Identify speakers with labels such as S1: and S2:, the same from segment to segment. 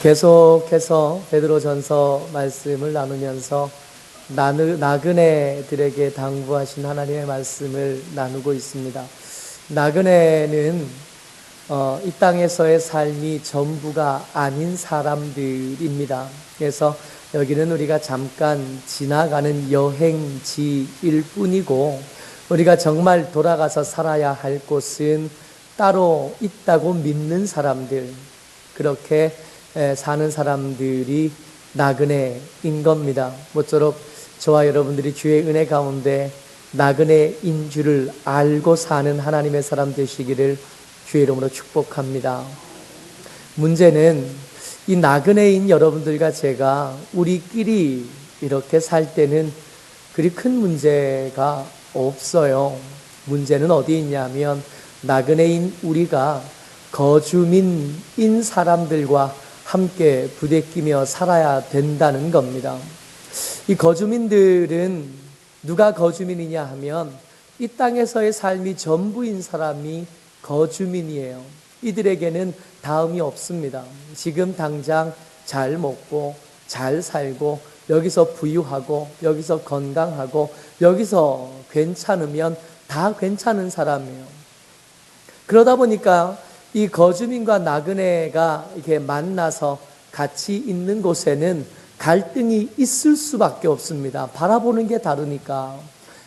S1: 계속해서 베드로전서 말씀을 나누면서 나그네들에게 당부하신 하나님의 말씀을 나누고 있습니다. 나그네는 이 땅에서의 삶이 전부가 아닌 사람들입니다. 그래서 여기는 우리가 잠깐 지나가는 여행지일 뿐이고, 우리가 정말 돌아가서 살아야 할 곳은 따로 있다고 믿는 사람들, 그렇게 사는 사람들이 나그네인 겁니다. 모쪼록 저와 여러분들이 주의 은혜 가운데 나그네인 줄을 알고 사는 하나님의 사람 되시기를 주의 이름으로 축복합니다. 문제는 이 나그네인 여러분들과 제가 우리끼리 이렇게 살 때는 그리 큰 문제가 없어요. 문제는 어디 있냐면 나그네인 우리가 거주민인 사람들과 함께 부대끼며 살아야 된다는 겁니다. 이 거주민들은 누가 거주민이냐 하면 이 땅에서의 삶이 전부인 사람이 거주민이에요. 이들에게는 다음이 없습니다. 지금 당장 잘 먹고 잘 살고 여기서 부유하고 여기서 건강하고 여기서 괜찮으면 다 괜찮은 사람이에요. 그러다 보니까 이 거주민과 나그네가 이렇게 만나서 같이 있는 곳에는 갈등이 있을 수밖에 없습니다. 바라보는 게 다르니까,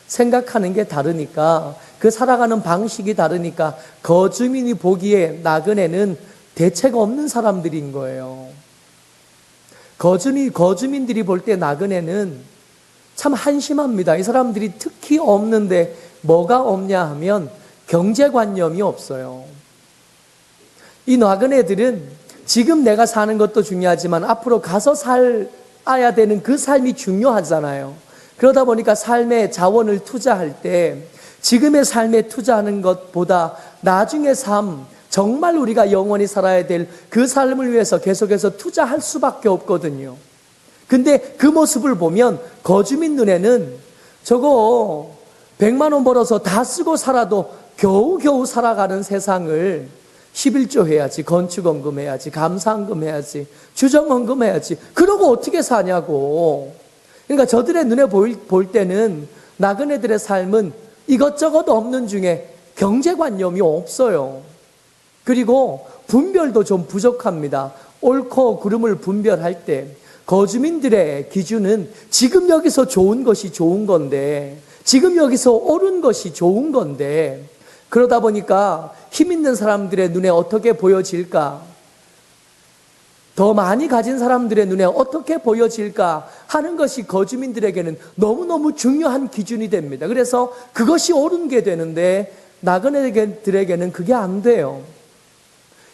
S1: 생각하는 게 다르니까, 그 살아가는 방식이 다르니까 거주민이 보기에 나그네는 대책 없는 사람들인 거예요. 거주민들이 볼 때 나그네는 참 한심합니다. 이 사람들이 특히 없는데 뭐가 없냐 하면 경제관념이 없어요. 이 나그네들은 지금 내가 사는 것도 중요하지만 앞으로 가서 살아야 되는 그 삶이 중요하잖아요. 그러다 보니까 삶의 자원을 투자할 때 지금의 삶에 투자하는 것보다 나중의 삶, 정말 우리가 영원히 살아야 될 그 삶을 위해서 계속해서 투자할 수밖에 없거든요. 근데 그 모습을 보면 거주민 눈에는 저거 100만 원 벌어서 다 쓰고 살아도 겨우겨우 살아가는 세상을 11조 해야지, 건축원금 해야지, 감사원금 해야지, 주정원금 해야지, 그러고 어떻게 사냐고. 그러니까 저들의 눈에 볼 때는 나그네들의 삶은 이것저것 없는 중에 경제관념이 없어요. 그리고 분별도 좀 부족합니다. 옳고 그름을 분별할 때 거주민들의 기준은 지금 여기서 좋은 것이 좋은 건데, 지금 여기서 옳은 것이 좋은 건데, 그러다 보니까 힘 있는 사람들의 눈에 어떻게 보여질까? 더 많이 가진 사람들의 눈에 어떻게 보여질까 하는 것이 거주민들에게는 너무너무 중요한 기준이 됩니다. 그래서 그것이 옳은 게 되는데 나그네들에게는 그게 안 돼요.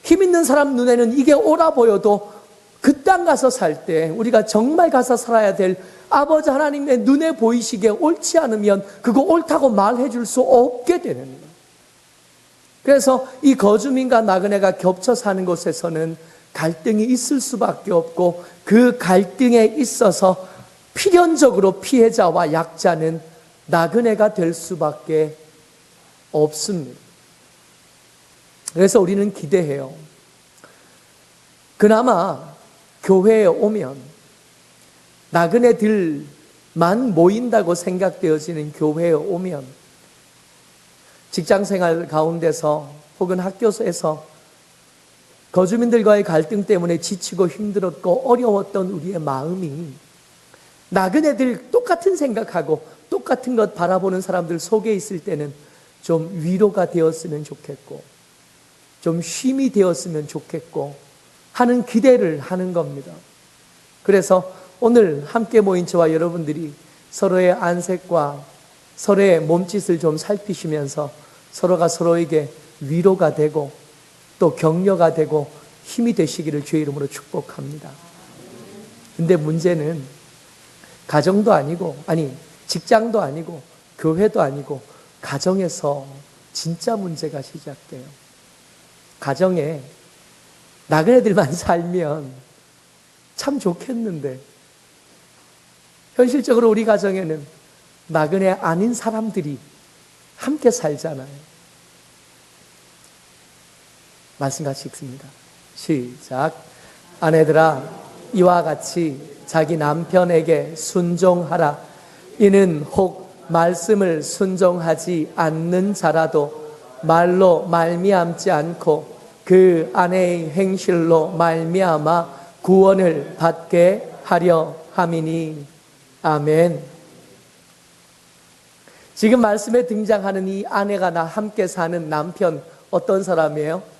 S1: 힘 있는 사람 눈에는 이게 옳아 보여도 그 땅 가서 살 때, 우리가 정말 가서 살아야 될 아버지 하나님의 눈에 보이시기에 옳지 않으면 그거 옳다고 말해 줄 수 없게 되는 거예요. 그래서 이 거주민과 나그네가 겹쳐 사는 곳에서는 갈등이 있을 수밖에 없고, 그 갈등에 있어서 필연적으로 피해자와 약자는 나그네가 될 수밖에 없습니다. 그래서 우리는 기대해요. 그나마 교회에 오면, 나그네들만 모인다고 생각되어지는 교회에 오면, 직장생활 가운데서 혹은 학교에서 거주민들과의 갈등 때문에 지치고 힘들었고 어려웠던 우리의 마음이 나그네들 똑같은 생각하고 똑같은 것 바라보는 사람들 속에 있을 때는 좀 위로가 되었으면 좋겠고, 좀 쉼이 되었으면 좋겠고 하는 기대를 하는 겁니다. 그래서 오늘 함께 모인 저와 여러분들이 서로의 안색과 서로의 몸짓을 좀 살피시면서 서로가 서로에게 위로가 되고 또 격려가 되고 힘이 되시기를 주의 이름으로 축복합니다. 근데 문제는 가정도 아니고, 직장도 아니고, 교회도 아니고, 가정에서 진짜 문제가 시작돼요. 가정에 나그네들만 살면 참 좋겠는데, 현실적으로 우리 가정에는 나그네 아닌 사람들이 함께 살잖아요. 말씀 같이 읽습니다. 시작. 아내들아, 이와 같이 자기 남편에게 순종하라. 이는 혹 말씀을 순종하지 않는 자라도 말로 말미암지 않고 그 아내의 행실로 말미암아 구원을 받게 하려 함이니. 아멘. 지금 말씀에 등장하는 이 아내가 나 함께 사는 남편, 어떤 사람이에요?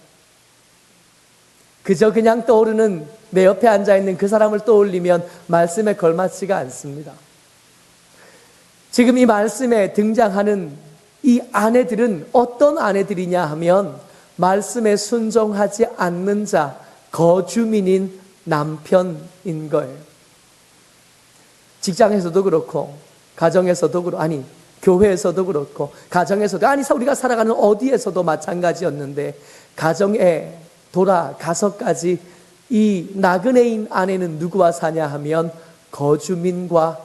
S1: 그저 그냥 떠오르는, 내 옆에 앉아있는 그 사람을 떠올리면 말씀에 걸맞지가 않습니다. 지금 이 말씀에 등장하는 이 아내들은 어떤 아내들이냐 하면 말씀에 순종하지 않는 자, 거주민인 남편인 거예요. 직장에서도 그렇고 가정에서도 그렇고, 아니 교회에서도 그렇고 가정에서도, 아니 우리가 살아가는 어디에서도 마찬가지였는데, 가정에 돌아가서까지 이 나그네인 아내는 누구와 사냐 하면 거주민과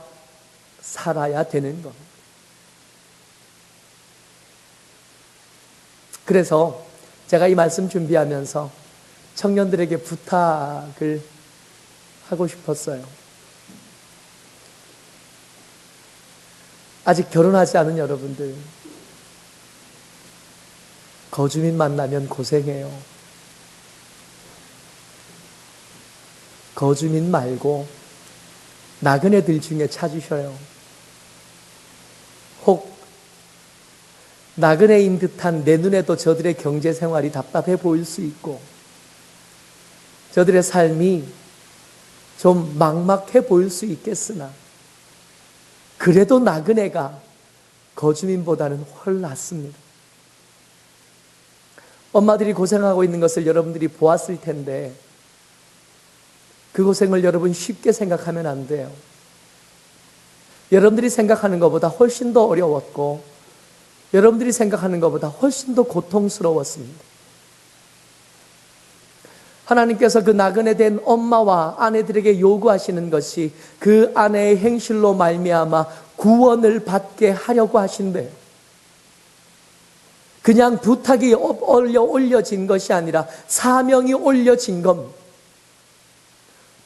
S1: 살아야 되는 겁니다. 그래서 제가 이 말씀 준비하면서 청년들에게 부탁을 하고 싶었어요. 아직 결혼하지 않은 여러분들, 거주민 만나면 고생해요. 거주민 말고 나그네들 중에 찾으셔요. 혹 나그네인 듯한 내 눈에도 저들의 경제 생활이 답답해 보일 수 있고 저들의 삶이 좀 막막해 보일 수 있겠으나, 그래도 나그네가 거주민보다는 훨 낫습니다. 엄마들이 고생하고 있는 것을 여러분들이 보았을 텐데 그 고생을 여러분 쉽게 생각하면 안 돼요. 여러분들이 생각하는 것보다 훨씬 더 어려웠고 여러분들이 생각하는 것보다 훨씬 더 고통스러웠습니다. 하나님께서 그 나그네 된 엄마와 아내들에게 요구하시는 것이 그 아내의 행실로 말미암아 구원을 받게 하려고 하신대요. 그냥 부탁이 올려진 것이 아니라 사명이 올려진 겁니다.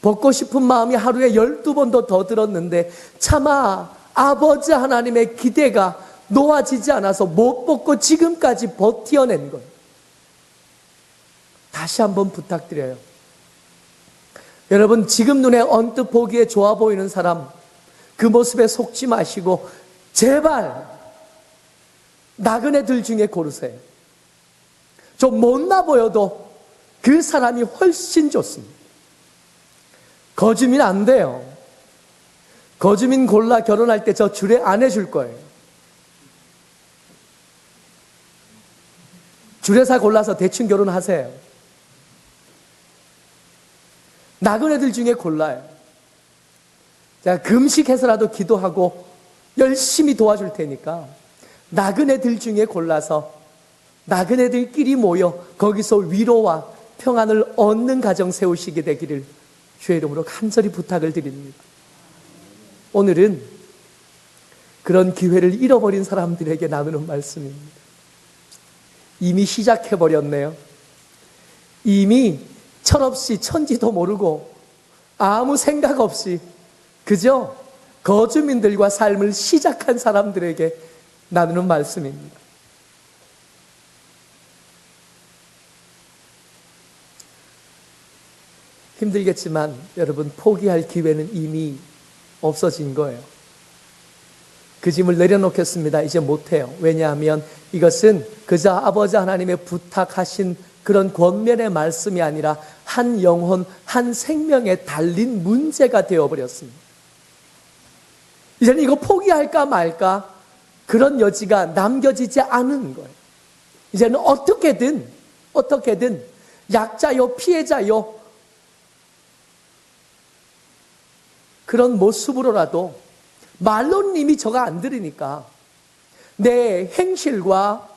S1: 벗고 싶은 마음이 하루에 12번도 더 들었는데 차마 아버지 하나님의 기대가 놓아지지 않아서 못 벗고 지금까지 버텨낸 거예요. 다시 한번 부탁드려요. 여러분, 지금 눈에 언뜻 보기에 좋아 보이는 사람, 그 모습에 속지 마시고 제발 나그네들 중에 고르세요. 좀 못나 보여도 그 사람이 훨씬 좋습니다. 거주민 안 돼요. 거주민 골라 결혼할 때 저 주례 안 해줄 거예요. 주례사 골라서 대충 결혼하세요. 나그네들 중에 골라요. 제가 금식해서라도 기도하고 열심히 도와줄 테니까 나그네들 중에 골라서 나그네들끼리 모여 거기서 위로와 평안을 얻는 가정 세우시게 되기를 주의 이름으로 간절히 부탁을 드립니다. 오늘은 그런 기회를 잃어버린 사람들에게 나누는 말씀입니다. 이미 시작해버렸네요. 이미 철없이 천지도 모르고 아무 생각 없이 그저 거주민들과 삶을 시작한 사람들에게 나누는 말씀입니다. 힘들겠지만 여러분, 포기할 기회는 이미 없어진 거예요. 그 짐을 내려놓겠습니다. 이제 못해요. 왜냐하면 이것은 그저 아버지 하나님의 부탁하신 그런 권면의 말씀이 아니라 한 영혼, 한 생명에 달린 문제가 되어버렸습니다. 이제는 이거 포기할까 말까 그런 여지가 남겨지지 않은 거예요. 이제는 어떻게든 약자요 피해자요 그런 모습으로라도, 말로는 이미 저가 안 들으니까 내 행실과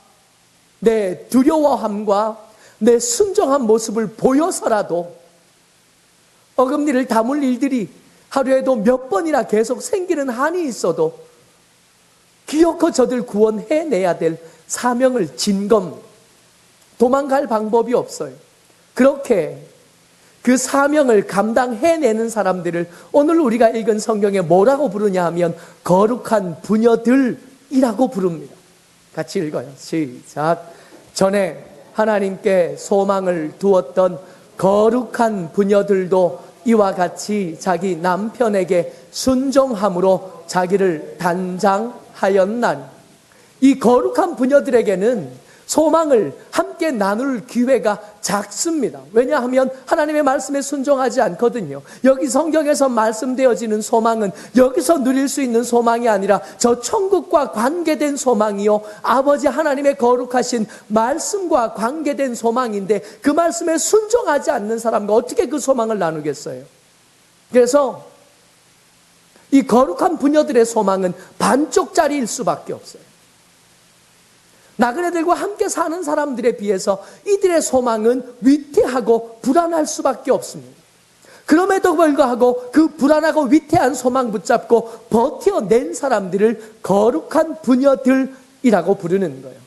S1: 내 두려워함과 내 순종한 모습을 보여서라도 어금니를 다물 일들이 하루에도 몇 번이나 계속 생기는 한이 있어도 기어코 저들 구원해내야 될 사명을 진검, 도망갈 방법이 없어요. 그렇게 그 사명을 감당해내는 사람들을 오늘 우리가 읽은 성경에 뭐라고 부르냐 하면 거룩한 부녀들이라고 부릅니다. 같이 읽어요. 시작. 전에 하나님께 소망을 두었던 거룩한 부녀들도 이와 같이 자기 남편에게 순종함으로 자기를 단장하였나니. 이 거룩한 부녀들에게는 소망을 함께 나눌 기회가 작습니다. 왜냐하면 하나님의 말씀에 순종하지 않거든요. 여기 성경에서 말씀되어지는 소망은 여기서 누릴 수 있는 소망이 아니라 저 천국과 관계된 소망이요, 아버지 하나님의 거룩하신 말씀과 관계된 소망인데, 그 말씀에 순종하지 않는 사람과 어떻게 그 소망을 나누겠어요? 그래서 이 거룩한 부녀들의 소망은 반쪽짜리일 수밖에 없어요. 나그네들과 함께 사는 사람들에 비해서 이들의 소망은 위태하고 불안할 수밖에 없습니다. 그럼에도 불구하고 그 불안하고 위태한 소망 붙잡고 버텨낸 사람들을 거룩한 부녀들이라고 부르는 거예요.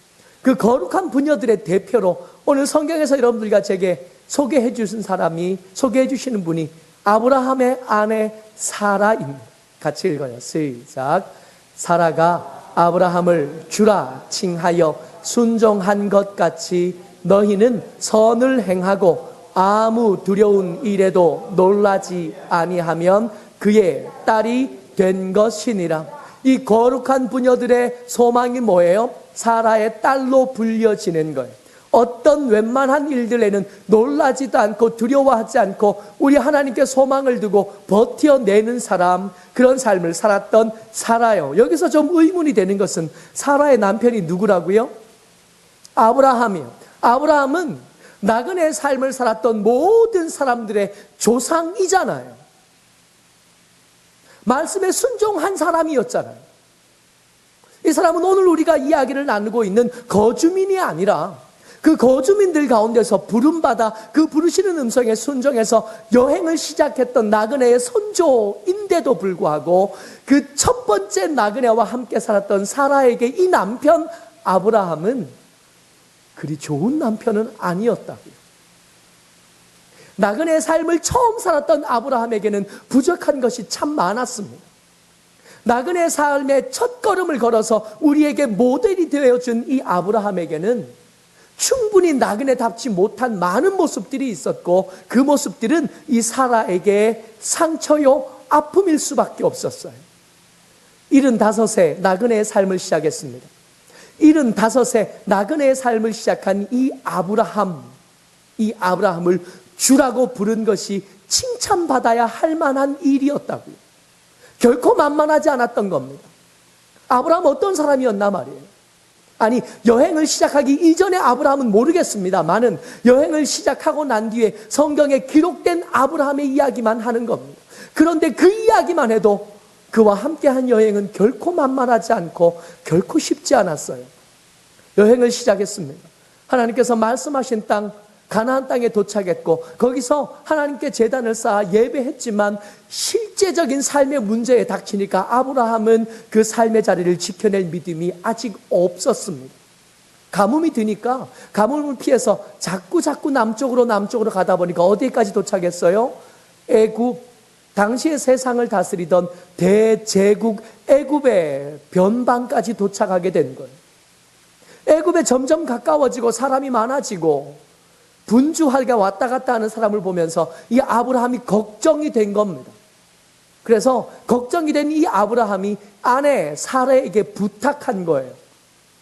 S1: 그 거룩한 부녀들의 대표로 오늘 성경에서 여러분들과 제게 소개해 주시는 분이 아브라함의 아내 사라입니다. 같이 읽어요. 시작. 사라가 아브라함을 주라 칭하여 순종한 것 같이 너희는 선을 행하고 아무 두려운 일에도 놀라지 아니하면 그의 딸이 된 것이니라. 이 거룩한 부녀들의 소망이 뭐예요? 사라의 딸로 불려지는 거예요. 어떤 웬만한 일들에는 놀라지도 않고 두려워하지 않고 우리 하나님께 소망을 두고 버텨내는 사람, 그런 삶을 살았던 사라요. 여기서 좀 의문이 되는 것은 사라의 남편이 누구라고요? 아브라함이요. 아브라함은 나그네의 삶을 살았던 모든 사람들의 조상이잖아요. 말씀에 순종한 사람이었잖아요. 이 사람은 오늘 우리가 이야기를 나누고 있는 거주민이 아니라 그 거주민들 가운데서 부름받아 그 부르시는 음성에 순종해서 여행을 시작했던 나그네의 선조인데도 불구하고 그 첫 번째 나그네와 함께 살았던 사라에게 이 남편 아브라함은 그리 좋은 남편은 아니었다고요. 나그네의 삶을 처음 살았던 아브라함에게는 부족한 것이 참 많았습니다. 나그네의 삶의 첫 걸음을 걸어서 우리에게 모델이 되어준 이 아브라함에게는 충분히 나그네답지 못한 많은 모습들이 있었고, 그 모습들은 이 사라에게 상처요 아픔일 수밖에 없었어요. 75세 나그네의 삶을 시작했습니다. 75세 나그네의 삶을 시작한 이 아브라함을 주라고 부른 것이 칭찬받아야 할 만한 일이었다고요. 결코 만만하지 않았던 겁니다. 아브라함 어떤 사람이었나 말이에요. 아니, 여행을 시작하기 이전에 아브라함은 모르겠습니다만은 여행을 시작하고 난 뒤에 성경에 기록된 아브라함의 이야기만 하는 겁니다. 그런데 그 이야기만 해도 그와 함께한 여행은 결코 만만하지 않고 결코 쉽지 않았어요. 여행을 시작했습니다. 하나님께서 말씀하신 땅, 가나안 땅에 도착했고, 거기서 하나님께 제단을 쌓아 예배했지만 실제적인 삶의 문제에 닥치니까 아브라함은 그 삶의 자리를 지켜낼 믿음이 아직 없었습니다. 가뭄이 드니까 가뭄을 피해서 자꾸 남쪽으로 가다 보니까 어디까지 도착했어요? 애굽, 당시의 세상을 다스리던 대제국 애굽의 변방까지 도착하게 된 거예요. 애굽에 점점 가까워지고 사람이 많아지고 분주하게 왔다 갔다 하는 사람을 보면서 이 아브라함이 걱정이 된 겁니다. 그래서 걱정이 된 이 아브라함이 아내 사라에게 부탁한 거예요.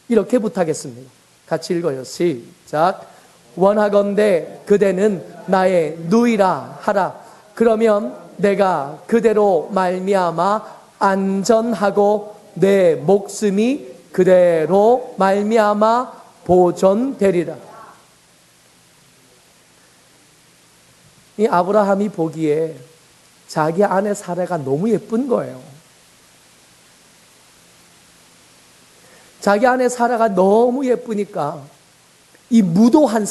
S1: 이렇게 부탁했습니다. 같이 읽어요. 시작. 원하건대 그대는 나의 누이라 하라. 그러면 내가 그대로 말미암아 안전하고 내 목숨이 그대로 말미암아 보존되리라. 이 아브라함이 보기에 자기 아내 사라가 너무 예쁜 거예요. 자기 아내 사라가 너무 예쁘니까 이 무도한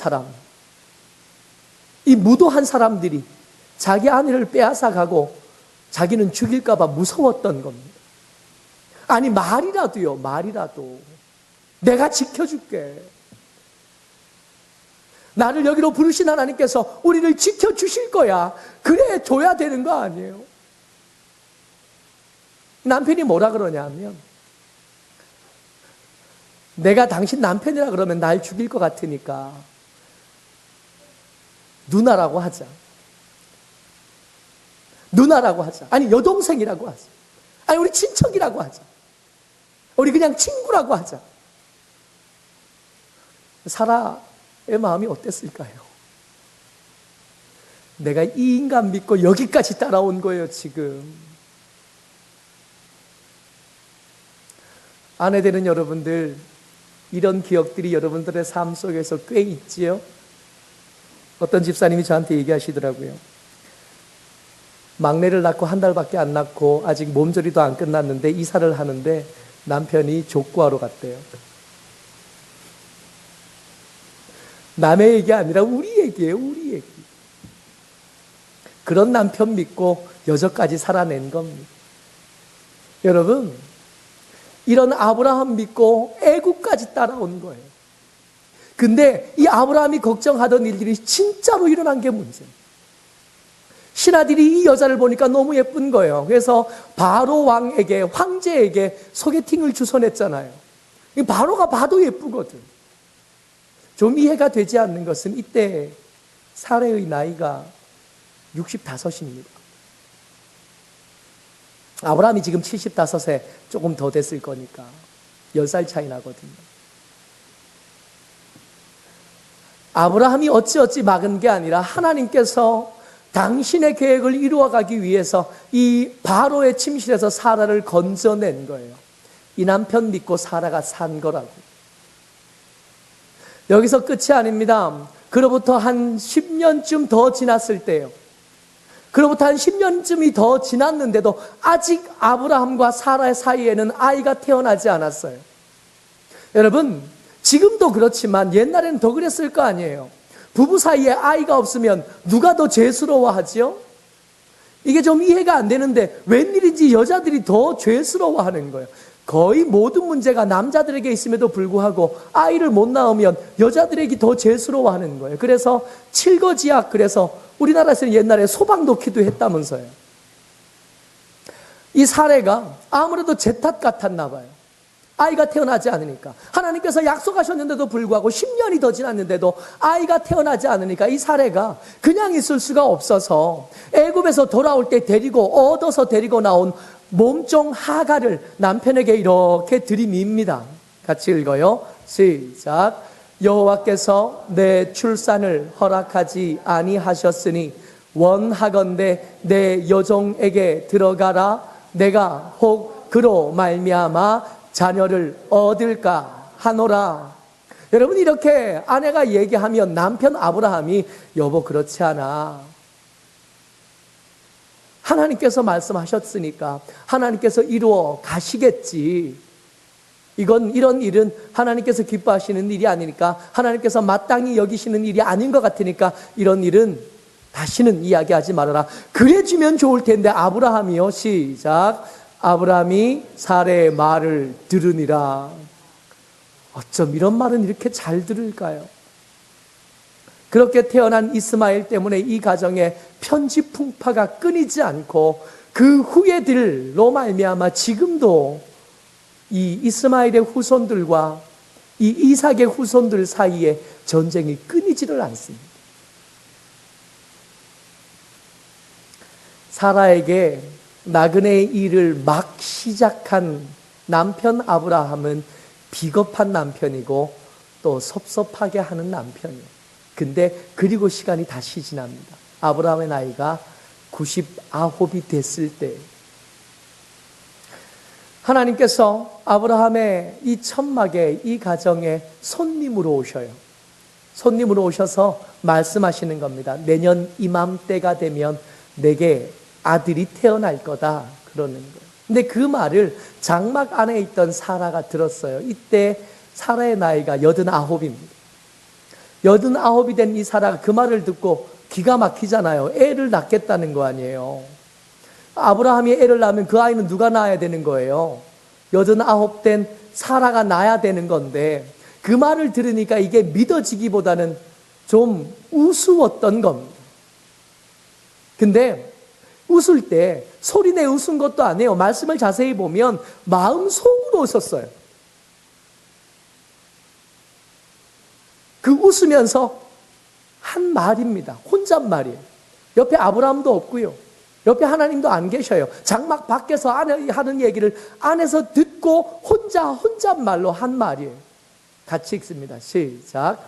S1: 사람들이 자기 아내를 빼앗아 가고 자기는 죽일까 봐 무서웠던 겁니다. 아니, 말이라도 내가 지켜줄게. 나를 여기로 부르신 하나님께서 우리를 지켜주실 거야. 그래 줘야 되는 거 아니에요. 남편이 뭐라 그러냐면, 내가 당신 남편이라 그러면 날 죽일 것 같으니까 누나라고 하자. 누나라고 하자. 아니 여동생이라고 하자. 아니 우리 친척이라고 하자. 우리 그냥 친구라고 하자. 사라의 마음이 어땠을까요? 내가 이 인간 믿고 여기까지 따라온 거예요 지금. 아내 되는 여러분들, 이런 기억들이 여러분들의 삶 속에서 꽤 있지요. 어떤 집사님이 저한테 얘기하시더라고요. 막내를 낳고 한 달밖에 안 낳고 아직 몸조리도 안 끝났는데 이사를 하는데 남편이 족구하러 갔대요. 남의 얘기 아니라 우리 얘기예요, 우리 얘기. 그런 남편 믿고 여전까지 살아낸 겁니다. 여러분, 이런 아브라함 믿고 애굽까지 따라온 거예요. 근데 이 아브라함이 걱정하던 일들이 진짜로 일어난 게 문제예요. 신하들이 이 여자를 보니까 너무 예쁜 거예요. 그래서 바로 왕에게, 황제에게 소개팅을 주선했잖아요. 바로가 봐도 예쁘거든. 좀 이해가 되지 않는 것은 이때 사레의 나이가 65입니다. 아브라함이 지금 75세 조금 더 됐을 거니까 10살 차이 나거든요. 아브라함이 어찌어찌 막은 게 아니라 하나님께서 당신의 계획을 이루어가기 위해서 이 바로의 침실에서 사라를 건져낸 거예요. 이 남편 믿고 사라가 산 거라고. 여기서 끝이 아닙니다. 그로부터 한 10년쯤 더 지났을 때요. 그로부터 한 10년쯤이 더 지났는데도 아직 아브라함과 사라의 사이에는 아이가 태어나지 않았어요. 여러분, 지금도 그렇지만 옛날에는 더 그랬을 거 아니에요. 부부 사이에 아이가 없으면 누가 더 죄스러워하지요? 이게 좀 이해가 안 되는데 웬일인지 여자들이 더 죄스러워하는 거예요. 거의 모든 문제가 남자들에게 있음에도 불구하고 아이를 못 낳으면 여자들에게 더 죄스러워하는 거예요. 그래서 칠거지약, 그래서 우리나라에서는 옛날에 소방 놓기도 했다면서요. 이 사례가 아무래도 제 탓 같았나 봐요. 아이가 태어나지 않으니까. 하나님께서 약속하셨는데도 불구하고 10년이 더 지났는데도 아이가 태어나지 않으니까 이 사례가 그냥 있을 수가 없어서 애굽에서 돌아올 때 얻어서 데리고 나온 몸종 하갈을 남편에게 이렇게 들이밉니다. 같이 읽어요. 시작. 여호와께서 내 출산을 허락하지 아니하셨으니 원하건대 내 여종에게 들어가라. 내가 혹 그로 말미암아 자녀를 얻을까 하노라. 여러분, 이렇게 아내가 얘기하면 남편 아브라함이 여보 그렇지 않아. 하나님께서 말씀하셨으니까 하나님께서 이루어 가시겠지. 이런 일은 하나님께서 기뻐하시는 일이 아니니까, 하나님께서 마땅히 여기시는 일이 아닌 것 같으니까 이런 일은 다시는 이야기하지 말아라. 그래주면 좋을 텐데 아브라함이요. 시작. 아브라함이 사레의 말을 들으니라. 어쩜 이런 말은 이렇게 잘 들을까요? 그렇게 태어난 이스마엘 때문에 이 가정에 편지풍파가 끊이지 않고 그 후예들로 말미암아 지금도 이 이스마엘의 후손들과 이 이삭의 후손들 사이에 전쟁이 끊이지를 않습니다. 사라에게 나그네의 일을 막 시작한 남편 아브라함은 비겁한 남편이고 또 섭섭하게 하는 남편이에요. 근데 그리고 시간이 다시 지납니다. 아브라함의 나이가 99이 됐을 때 하나님께서 아브라함의 이 천막에, 이 가정에 손님으로 오셔요. 손님으로 오셔서 말씀하시는 겁니다. 내년 이맘때가 되면 내게 아들이 태어날 거다 그러는 거예요. 근데 그 말을 장막 안에 있던 사라가 들었어요. 이때 사라의 나이가 89입니다. 89이 된 이 사라가 그 말을 듣고 기가 막히잖아요. 애를 낳겠다는 거 아니에요. 아브라함이 애를 낳으면 그 아이는 누가 낳아야 되는 거예요? 89 된 사라가 낳아야 되는 건데 그 말을 들으니까 이게 믿어지기보다는 좀 우스웠던 겁니다. 근데 웃을 때 소리내 웃은 것도 아니에요. 말씀을 자세히 보면 마음속으로 웃었어요. 그 웃으면서 한 말입니다. 혼잣말이에요. 옆에 아브라함도 없고요. 옆에 하나님도 안 계셔요. 장막 밖에서 하는 얘기를 안에서 듣고 혼잣말로 한 말이에요. 같이 읽습니다. 시작.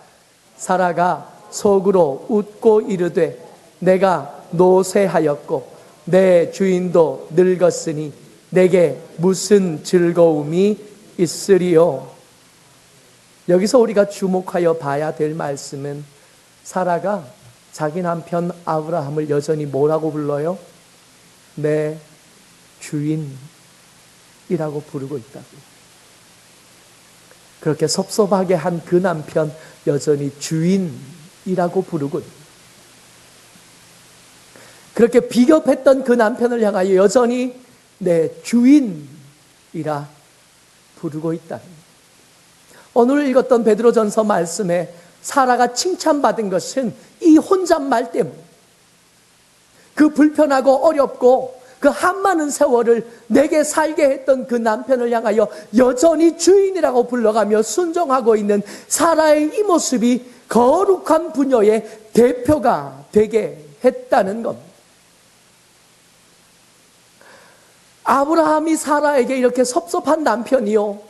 S1: 사라가 속으로 웃고 이르되 내가 노쇠하였고 내 주인도 늙었으니 내게 무슨 즐거움이 있으리요. 여기서 우리가 주목하여 봐야 될 말씀은 사라가 자기 남편 아브라함을 여전히 뭐라고 불러요? 내 주인이라고 부르고 있다고요. 그렇게 섭섭하게 한 그 남편 여전히 주인이라고 부르고 있다. 그렇게 비겁했던 그 남편을 향하여 여전히 내 주인이라 부르고 있다. 오늘 읽었던 베드로전서 말씀에 사라가 칭찬받은 것은 이 혼잣말 때문에, 그 불편하고 어렵고 그 한많은 세월을 내게 살게 했던 그 남편을 향하여 여전히 주인이라고 불러가며 순종하고 있는 사라의 이 모습이 거룩한 부녀의 대표가 되게 했다는 겁니다. 아브라함이 사라에게 이렇게 섭섭한 남편이요,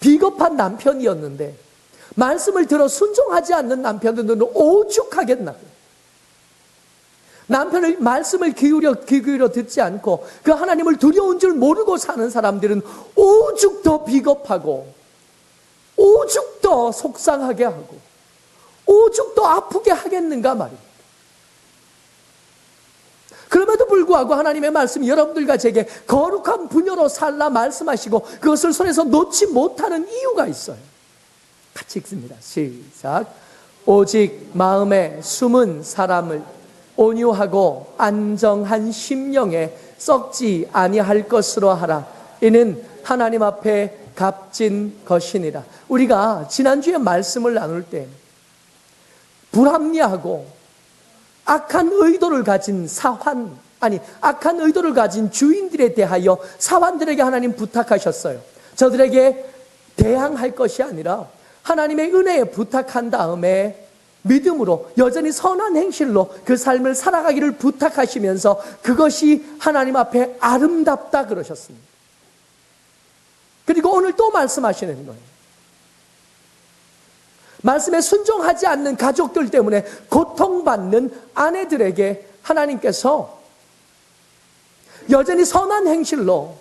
S1: 비겁한 남편이었는데 말씀을 들어 순종하지 않는 남편들은 오죽하겠나요? 남편의 말씀을 귀 기울여 듣지 않고 그 하나님을 두려운 줄 모르고 사는 사람들은 오죽 더 비겁하고 오죽 더 속상하게 하고 오죽 더 아프게 하겠는가 말입니다. 그럼에도 불구하고 하나님의 말씀이 여러분들과 제게 거룩한 부녀로 살라 말씀하시고 그것을 손에서 놓지 못하는 이유가 있어요. 같이 읽습니다. 시작. 오직 마음에 숨은 사람을 온유하고 안정한 심령에 썩지 아니할 것으로 하라. 이는 하나님 앞에 값진 것이니라. 우리가 지난주에 말씀을 나눌 때 불합리하고 악한 의도를 가진 악한 의도를 가진 주인들에 대하여 사환들에게 하나님 부탁하셨어요. 저들에게 대항할 것이 아니라 하나님의 은혜에 부탁한 다음에 믿음으로 여전히 선한 행실로 그 삶을 살아가기를 부탁하시면서 그것이 하나님 앞에 아름답다 그러셨습니다. 그리고 오늘 또 말씀하시는 거예요. 말씀에 순종하지 않는 가족들 때문에 고통받는 아내들에게 하나님께서 여전히 선한 행실로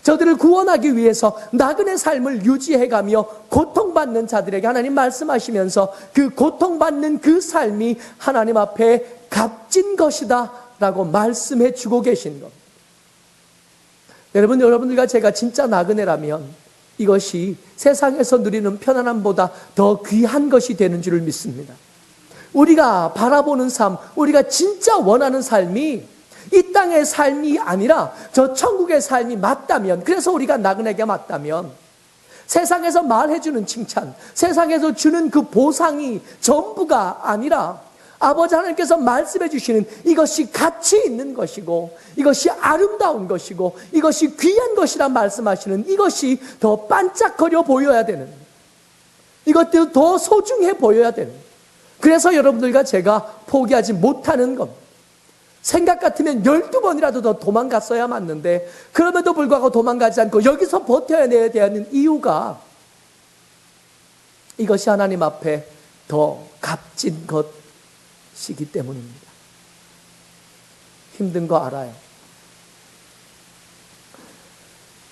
S1: 저들을 구원하기 위해서 나그네 삶을 유지해가며 고통받는 자들에게 하나님 말씀하시면서 그 고통받는 그 삶이 하나님 앞에 값진 것이다 라고 말씀해 주고 계신 겁니다. 여러분들과 제가 진짜 나그네라면 이것이 세상에서 누리는 편안함보다 더 귀한 것이 되는 줄을 믿습니다. 우리가 바라보는 삶, 우리가 진짜 원하는 삶이 이 땅의 삶이 아니라 저 천국의 삶이 맞다면, 그래서 우리가 나그네가 맞다면 세상에서 말해주는 칭찬, 세상에서 주는 그 보상이 전부가 아니라 아버지 하나님께서 말씀해 주시는 이것이 가치 있는 것이고 이것이 아름다운 것이고 이것이 귀한 것이라 말씀하시는 이것이 더 반짝거려 보여야 되는, 이것들이 더 소중해 보여야 되는, 그래서 여러분들과 제가 포기하지 못하는 겁니다. 생각 같으면 12번이라도 더 도망갔어야 맞는데 그럼에도 불구하고 도망가지 않고 여기서 버텨내야 되는 이유가 이것이 하나님 앞에 더 값진 것이기 때문입니다. 힘든 거 알아요.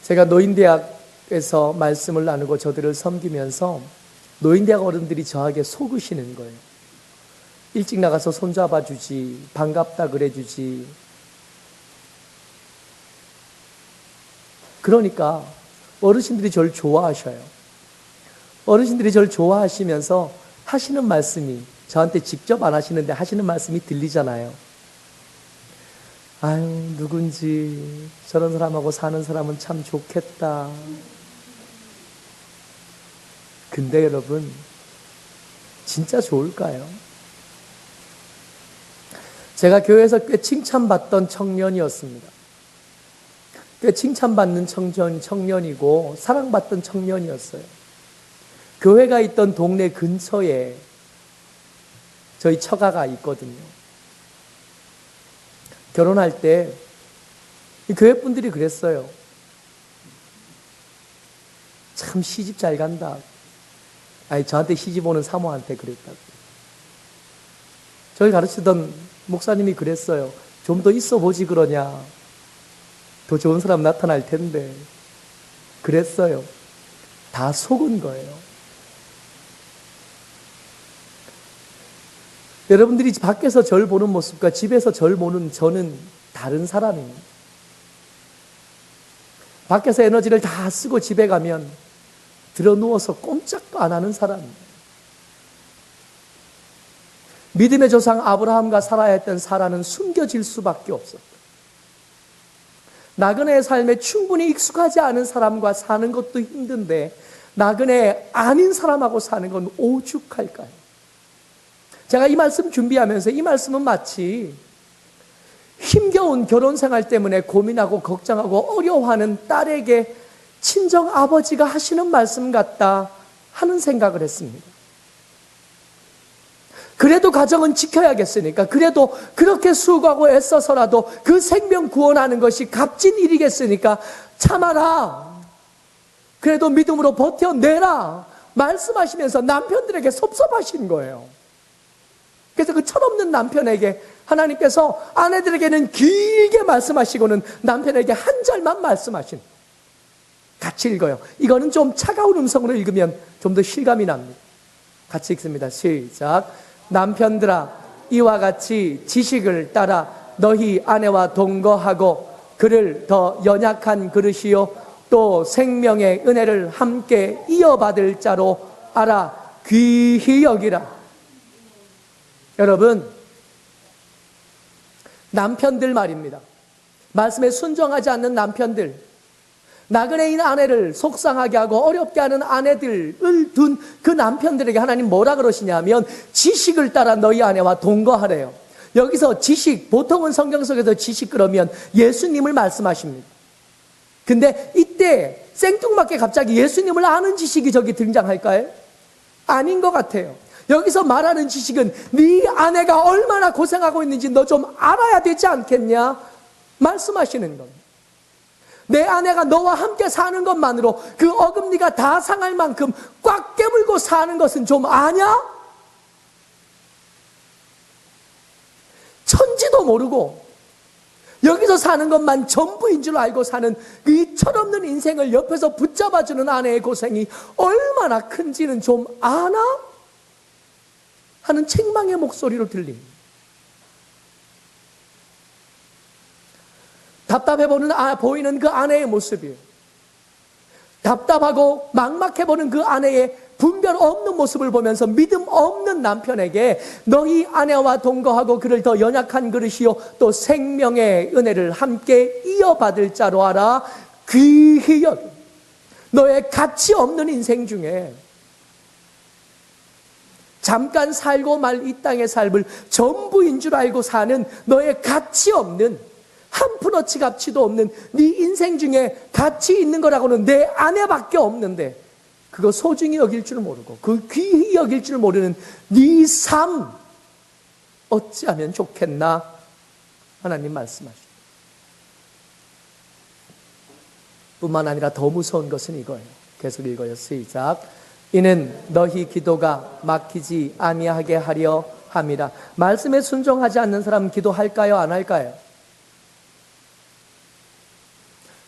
S1: 제가 노인대학에서 말씀을 나누고 저들을 섬기면서 노인대학 어른들이 저에게 속으시는 거예요. 일찍 나가서 손잡아 주지, 반갑다 그래 주지. 그러니까 어르신들이 저를 좋아하셔요. 어르신들이 저를 좋아하시면서 하시는 말씀이, 저한테 직접 안 하시는데 하시는 말씀이 들리잖아요. 아유, 누군지 저런 사람하고 사는 사람은 참 좋겠다. 근데 여러분, 진짜 좋을까요? 제가 교회에서 꽤 칭찬받던 청년이었습니다. 꽤 칭찬받는 청년이고 사랑받던 청년이었어요. 교회가 있던 동네 근처에 저희 처가가 있거든요. 결혼할 때 교회 분들이 그랬어요. 참 시집 잘 간다. 아니, 저한테 시집 오는 사모한테 그랬다고. 저를 가르치던 목사님이 그랬어요. 좀 더 있어 보지 그러냐. 더 좋은 사람 나타날 텐데. 그랬어요. 다 속은 거예요. 여러분들이 밖에서 절 보는 모습과 집에서 절 보는 저는 다른 사람입니다. 밖에서 에너지를 다 쓰고 집에 가면 들어 누워서 꼼짝도 안 하는 사람입니다. 믿음의 조상 아브라함과 살아야 했던 사라는 숨겨질 수밖에 없었다. 나그네의 삶에 충분히 익숙하지 않은 사람과 사는 것도 힘든데 나그네 아닌 사람하고 사는 건 오죽할까요? 제가 이 말씀 준비하면서 이 말씀은 마치 힘겨운 결혼 생활 때문에 고민하고 걱정하고 어려워하는 딸에게 친정 아버지가 하시는 말씀 같다 하는 생각을 했습니다. 그래도 가정은 지켜야겠으니까, 그래도 그렇게 수고하고 애써서라도 그 생명 구원하는 것이 값진 일이겠으니까 참아라. 그래도 믿음으로 버텨내라. 말씀하시면서 남편들에게 섭섭하신 거예요. 그래서 그 철없는 남편에게 하나님께서 아내들에게는 길게 말씀하시고는 남편에게 한 절만 말씀하신. 같이 읽어요. 이거는 좀 차가운 음성으로 읽으면 좀 더 실감이 납니다. 같이 읽습니다. 시작. 남편들아, 이와 같이 지식을 따라 너희 아내와 동거하고 그를 더 연약한 그릇이요 또 생명의 은혜를 함께 이어받을 자로 알아 귀히 여기라. 여러분, 남편들 말입니다. 말씀에 순종하지 않는 남편들, 나그네인 아내를 속상하게 하고 어렵게 하는 아내들을 둔 그 남편들에게 하나님 뭐라 그러시냐면 지식을 따라 너희 아내와 동거하래요. 여기서 지식, 보통은 성경 속에서 지식 그러면 예수님을 말씀하십니다. 근데 이때 생뚱맞게 갑자기 예수님을 아는 지식이 저기 등장할까요? 아닌 것 같아요. 여기서 말하는 지식은 네 아내가 얼마나 고생하고 있는지 너 좀 알아야 되지 않겠냐 말씀하시는 겁니다. 내 아내가 너와 함께 사는 것만으로 그 어금니가 다 상할 만큼 꽉 깨물고 사는 것은 좀 아냐? 천지도 모르고 여기서 사는 것만 전부인 줄 알고 사는 이 철없는 인생을 옆에서 붙잡아주는 아내의 고생이 얼마나 큰지는 좀 아나? 하는 책망의 목소리로 들립니다. 답답해 보이는 그 아내의 모습이에요. 답답하고 막막해 보는 그 아내의 분별 없는 모습을 보면서 믿음 없는 남편에게 너희 아내와 동거하고 그를 더 연약한 그릇이요 또 생명의 은혜를 함께 이어받을 자로 알아 귀히 여기. 너의 가치 없는 인생 중에 잠깐 살고 말 이 땅의 삶을 전부인 줄 알고 사는 너의 가치 없는 한 푼어치 가치도 없는 네 인생 중에 가치 있는 거라고는 내 아내밖에 없는데 그거 소중히 여길 줄 모르고 그 귀히 여길 줄 모르는 네 삶 어찌하면 좋겠나 하나님 말씀하십니다. 뿐만 아니라 더 무서운 것은 이거예요. 계속 읽어요. 시작. 이는 너희 기도가 막히지 아니하게 하려 함이라. 말씀에 순종하지 않는 사람은 기도할까요? 안 할까요?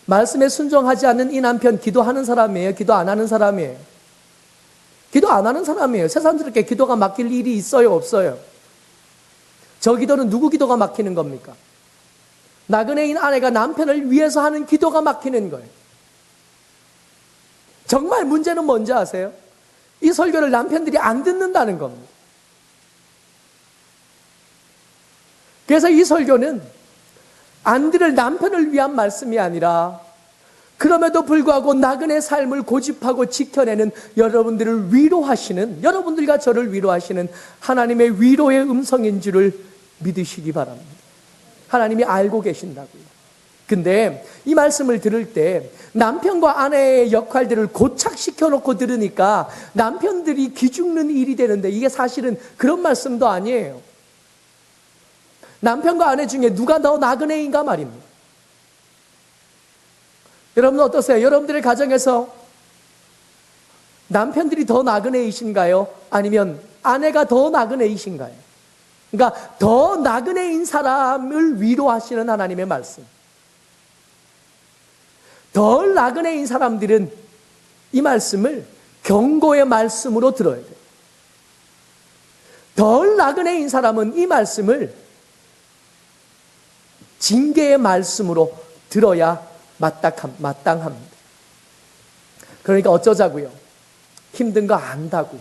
S1: 말씀에 순종하지 않는 이 남편 기도하는 사람이에요? 기도 안 하는 사람이에요? 기도 안 하는 사람이에요. 새삼스럽게 기도가 막힐 일이 있어요? 없어요? 저 기도는 누구 기도가 막히는 겁니까? 나그네인 아내가 남편을 위해서 하는 기도가 막히는 거예요. 정말 문제는 뭔지 아세요? 이 설교를 남편들이 안 듣는다는 겁니다. 그래서 이 설교는 안 들을 남편을 위한 말씀이 아니라 그럼에도 불구하고 나그네 삶을 고집하고 지켜내는 여러분들을 위로하시는, 여러분들과 저를 위로하시는 하나님의 위로의 음성인 줄을 믿으시기 바랍니다. 하나님이 알고 계신다고요. 근데 이 말씀을 들을 때 남편과 아내의 역할들을 고착시켜 놓고 들으니까 남편들이 기죽는 일이 되는데, 이게 사실은 그런 말씀도 아니에요. 남편과 아내 중에 누가 더 나그네인가 말입니다. 여러분 어떠세요? 여러분들의 가정에서 남편들이 더 나그네이신가요? 아니면 아내가 더 나그네이신가요? 그러니까 더 나그네인 사람을 위로하시는 하나님의 말씀. 덜 나그네인 사람들은 이 말씀을 경고의 말씀으로 들어야 돼요. 덜 나그네인 사람은 이 말씀을 징계의 말씀으로 들어야 마땅합니다. 그러니까 어쩌자고요? 힘든 거 안다고.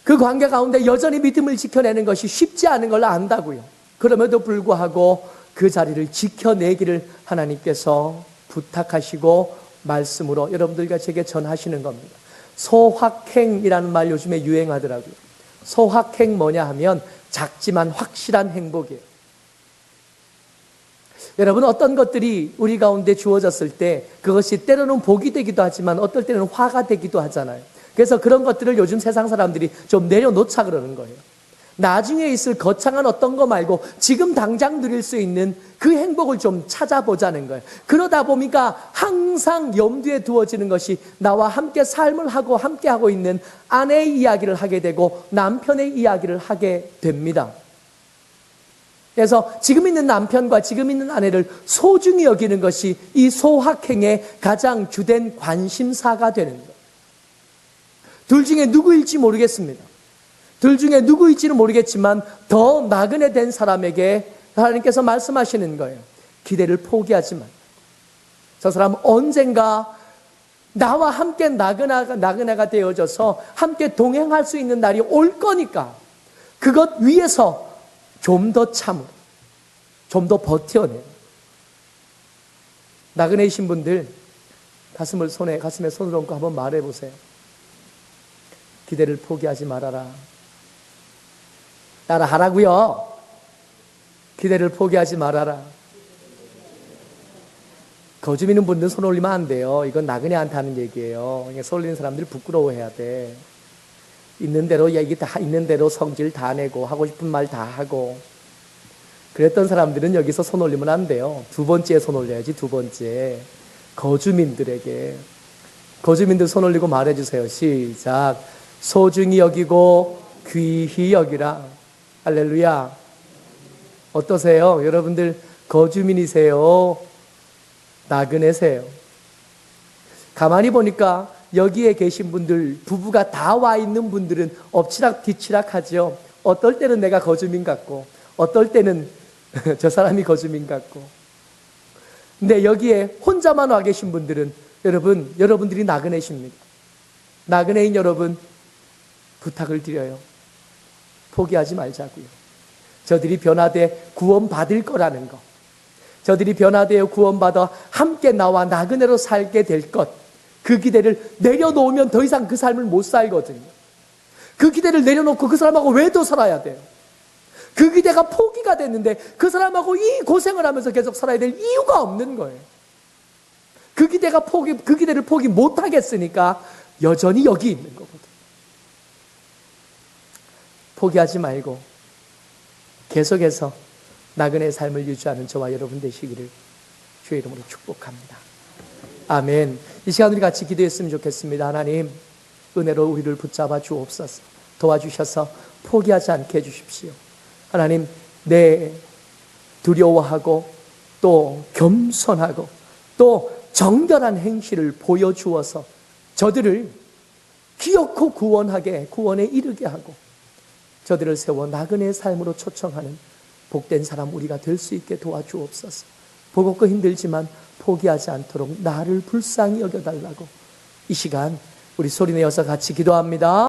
S1: 그 관계 가운데 여전히 믿음을 지켜내는 것이 쉽지 않은 걸 안다고요. 그럼에도 불구하고 그 자리를 지켜내기를 하나님께서 부탁하시고 말씀으로 여러분들과 제게 전하시는 겁니다. 소확행이라는 말 요즘에 유행하더라고요. 소확행 뭐냐 하면 작지만 확실한 행복이에요. 여러분 어떤 것들이 우리 가운데 주어졌을 때 그것이 때로는 복이 되기도 하지만 어떨 때는 화가 되기도 하잖아요. 그래서 그런 것들을 요즘 세상 사람들이 좀 내려놓자 그러는 거예요. 나중에 있을 거창한 어떤 거 말고 지금 당장 누릴 수 있는 그 행복을 좀 찾아보자는 거예요. 그러다 보니까 항상 염두에 두어지는 것이 나와 함께 삶을 하고 함께 하고 있는 아내의 이야기를 하게 되고 남편의 이야기를 하게 됩니다. 그래서 지금 있는 남편과 지금 있는 아내를 소중히 여기는 것이 이 소확행의 가장 주된 관심사가 되는 거예요. 둘 중에 누구일지 모르겠습니다. 둘 중에 누구일지는 모르겠지만 더 나그네 된 사람에게 하나님께서 말씀하시는 거예요. 기대를 포기하지 마. 저 사람 언젠가 나와 함께 나그네가 되어져서 함께 동행할 수 있는 날이 올 거니까 그것 위해서 좀 더 참으라. 좀 더 버텨내. 나그네이신 분들 가슴에 손을 얹고 한번 말해보세요. 기대를 포기하지 말아라. 따라 하라고요. 기대를 포기하지 말아라. 거주 있는 분들은 손 올리면 안 돼요. 이건 나그네한테 하는 얘기예요. 손 올리는 사람들 부끄러워해야 돼. 있는 대로 얘기 다 있는 대로 성질 다 내고 하고 싶은 말 다 하고 그랬던 사람들은 여기서 손 올리면 안 돼요. 두 번째에 손 올려야지. 두 번째 거주민들에게. 거주민들 손 올리고 말해주세요. 시작. 소중히 여기고 귀히 여기라. 할렐루야. 어떠세요? 여러분들 거주민이세요? 나그네세요? 가만히 보니까 여기에 계신 분들, 부부가 다 와 있는 분들은 엎치락 뒤치락 하죠. 어떨 때는 내가 거주민 같고 어떨 때는 저 사람이 거주민 같고. 근데 여기에 혼자만 와 계신 분들은 여러분들이 나그네십니다. 나그네인 여러분 부탁을 드려요. 포기하지 말자고요. 저들이 변화돼 구원받을 거라는 것. 저들이 변화되어 구원받아 함께 나와 나그네로 살게 될 것. 그 기대를 내려놓으면 더 이상 그 삶을 못 살거든요. 그 기대를 내려놓고 그 사람하고 왜 더 살아야 돼요? 그 기대가 포기가 됐는데 그 사람하고 이 고생을 하면서 계속 살아야 될 이유가 없는 거예요. 그 기대를 포기 못 하겠으니까 여전히 여기 있는 거거든요. 포기하지 말고 계속해서 나그네의 삶을 유지하는 저와 여러분 되시기를 주의 이름으로 축복합니다. 아멘. 이 시간 우리 같이 기도했으면 좋겠습니다. 하나님, 은혜로 우리를 붙잡아 주옵소서. 도와주셔서 포기하지 않게 해주십시오. 하나님, 내 두려워하고 또 겸손하고 또 정결한 행실을 보여주어서 저들을 기어코 구원에 이르게 하고 저들을 세워 나그네의 삶으로 초청하는 복된 사람 우리가 될 수 있게 도와주옵소서. 버겁고 힘들지만 포기하지 않도록 나를 불쌍히 여겨달라고 이 시간 우리 소리내어서 같이 기도합니다.